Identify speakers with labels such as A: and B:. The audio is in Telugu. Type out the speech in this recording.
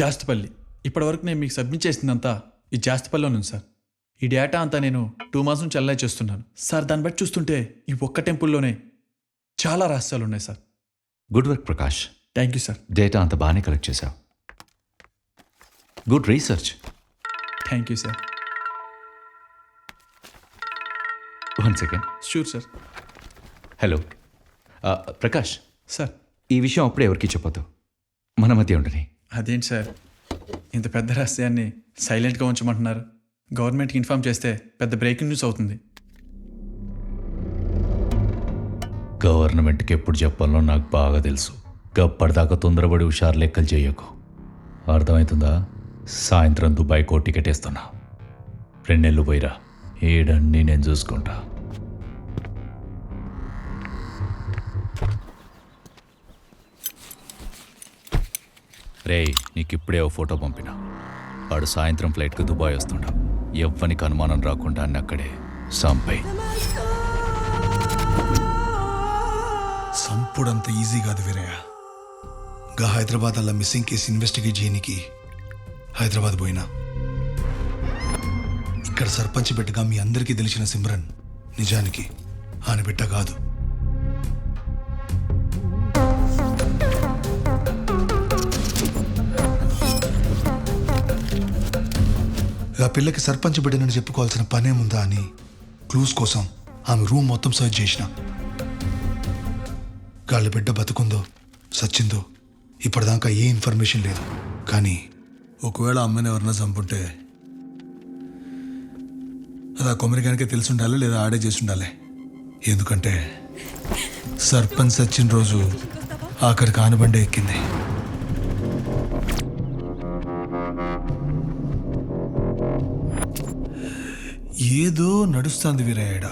A: జాస్తిపల్లి. ఇప్పటివరకు నేను మీకు సబ్మిట్ చేసిందంతా ఈ జాస్తిపల్లిలో ఉంది సార్. ఈ డేటా అంతా నేను 2 months నుంచి అల్లై చేస్తున్నాను సార్. దాన్ని బట్టి చూస్తుంటే ఈ ఒక్క టెంపుల్లోనే చాలా రహస్యాలు ఉన్నాయి sir.
B: Good work Prakash.
A: Thank you sir.
B: Data అంత బాగానే కలెక్ట్ చేశావు. Good research.
A: Thank you sir.
B: 1 second.
A: Sure sir.
B: Hello Prakash,
A: sir
B: ఈ విషయం అప్పుడే ఎవరికి చెప్పొద్దు, మన మధ్య ఉండని.
A: అదేంటి సార్ ఇంత పెద్ద రహస్యాన్ని సైలెంట్గా ఉంచమంటున్నారు? గవర్నమెంట్కి ఇన్ఫార్మ్ చేస్తే పెద్ద బ్రేకింగ్ న్యూస్ అవుతుంది.
B: గవర్నమెంట్కి ఎప్పుడు చెప్పాలో నాకు బాగా తెలుసు. గప్పటిదాకా తొందరపడి హుషారు లెక్కలు చేయకు, అర్థమవుతుందా? సాయంత్రం దుబాయ్కో టికెట్ వేస్తున్నా, 2 నెలలు పోయిరా, ఏడన్నీ నేను చూసుకుంటా. రేయ్, నీకు ఇప్పుడే ఓ ఫోటో పంపినా. వాడు సాయంత్రం ఫ్లైట్కి దుబాయ్ వస్తుండా. ఎవ్వనికి అనుమానం రాకుండా అన్ని అక్కడే సంపై.
C: సంపుడంత ఈజీ కాదు వీరయ్య. గా హైదరాబాద్ అలా మిస్సింగ్ కేసు ఇన్వెస్టిగేట్ చేయనికి హైదరాబాద్ పోయినా. ఇక్కడ సర్పంచ్ బిడ్డగా మీ అందరికీ తెలిసిన సిమ్రన్ నిజానికి ఆయన బిడ్డ కాదు. ఆ పిల్లకి సర్పంచ్ బిడ్డనని చెప్పుకోవాల్సిన పనేముందా అని క్లూస్ కోసం ఆమె రూమ్ మొత్తం సర్చ్ చేసిన. గాళ్ళ బిడ్డ బతుకుందో సచ్చిందో ఇప్పటిదాకా ఏ ఇన్ఫర్మేషన్ లేదు. కానీ ఒకవేళ అమ్మని ఎవరన్నా చంపుంటే అది ఆ కొమరిగానికే తెలిసి ఉండాలి, లేదా ఆడే చేసి ఉండాలి. ఎందుకంటే సర్పంచ్ సచ్చిన రోజు ఆఖరికి ఆనబండే ఎక్కింది. ఏదో నడుస్తుంది వీరయ్యడా.